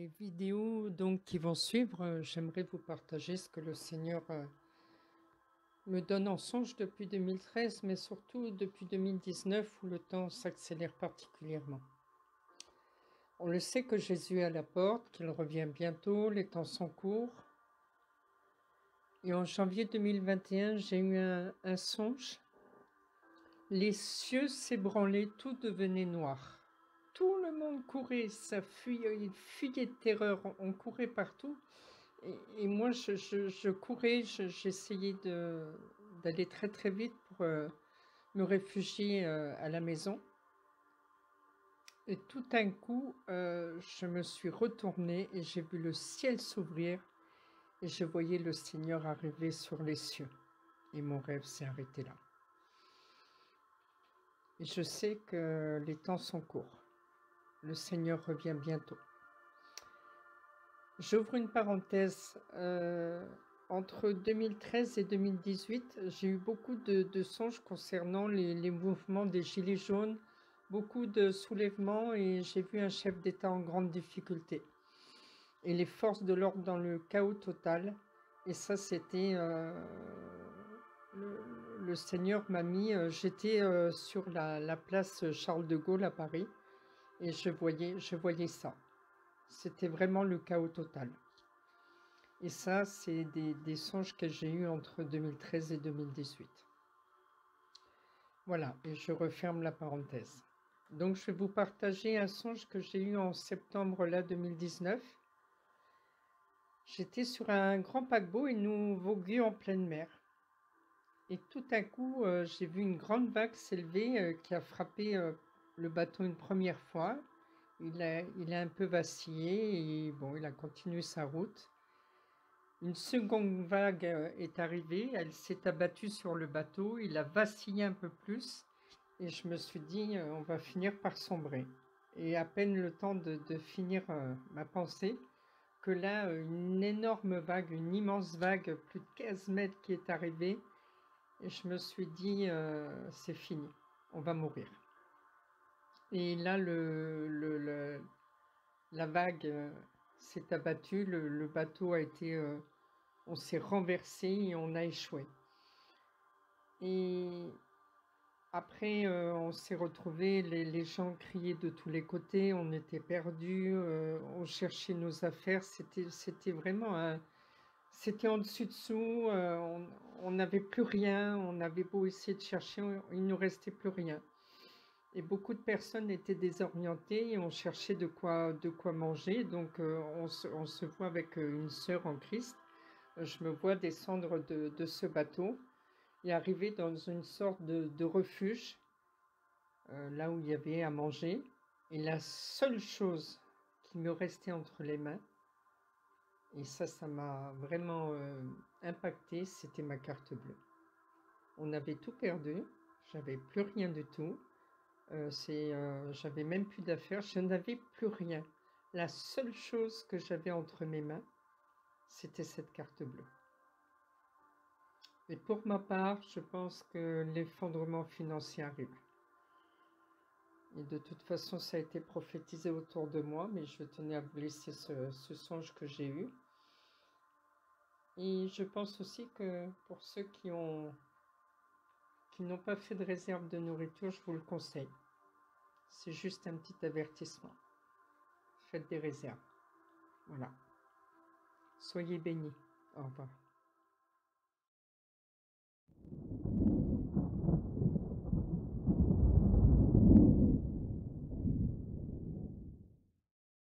les vidéos donc qui vont suivre, j'aimerais vous partager ce que le Seigneur, me donne en songe depuis 2013, mais surtout depuis 2019 où le temps s'accélère particulièrement. On le sait que Jésus est à la porte, qu'il revient bientôt, les temps sont courts et en janvier 2021, j'ai eu un songe. Les cieux s'ébranlaient, tout devenait noir. Tout le monde courait, ça fuyait, il fuyait de terreur, on courait partout. Et moi, je courais, j'essayais d'aller très très vite pour me réfugier à la maison. Et tout d'un coup, je me suis retournée et j'ai vu le ciel s'ouvrir et je voyais le Seigneur arriver sur les cieux. Et mon rêve s'est arrêté là. Et je sais que les temps sont courts. Le Seigneur revient bientôt. J'ouvre une parenthèse, entre 2013 et 2018, j'ai eu beaucoup de songes concernant les mouvements des gilets jaunes, beaucoup de soulèvements et j'ai vu un chef d'État en grande difficulté et les forces de l'ordre dans le chaos total et ça c'était, le le Seigneur m'a mis, j'étais, sur la place Charles de Gaulle à Paris et je voyais ça. C'était vraiment le chaos total. Et ça, c'est des songes que j'ai eus entre 2013 et 2018. Voilà, et je referme la parenthèse. Donc, je vais vous partager un songe que j'ai eu en septembre là 2019. J'étais sur un grand paquebot et nous voguions en pleine mer. Et tout à coup, j'ai vu une grande vague s'élever qui a frappé le bateau une première fois. Il a un peu vacillé et bon, il a continué sa route. Une seconde vague, est arrivée, elle s'est abattue sur le bateau, il a vacillé un peu plus et je me suis dit: «On va finir par sombrer» et à peine le temps de finir, ma pensée que là, une énorme vague, une immense vague, plus de 15 mètres qui est arrivée et je me suis dit: «C'est fini, on va mourir» et là la vague, s'est abattue, le bateau a été, on s'est renversé et on a échoué et après, on s'est retrouvés, les gens criaient de tous les côtés, on était perdus, on cherchait nos affaires, c'était vraiment un c'était en dessus dessous, on n'avait plus rien, on avait beau essayer de chercher, il nous restait plus rien et beaucoup de personnes étaient désorientées et on cherchait de quoi manger donc on se voit avec, une sœur en Christ. Je me vois descendre de ce bateau et arriver dans une sorte de refuge, là où il y avait à manger et la seule chose qui me restait entre les mains et ça m'a vraiment, impactée, c'était ma carte bleue. On avait tout perdu, j'avais plus rien du tout, j'avais même plus d'affaires, je n'avais plus rien. La seule chose que j'avais entre mes mains, c'était cette carte bleue. Et pour ma part, je pense que l'effondrement financier arrive. Et de toute façon, ça a été prophétisé autour de moi, mais je tenais à vous laisser ce songe que j'ai eu. Et je pense aussi que pour ceux qui n'ont pas fait de réserve de nourriture, je vous le conseille. C'est juste un petit avertissement. Faites des réserves. Voilà. Soyez bénis. Au revoir.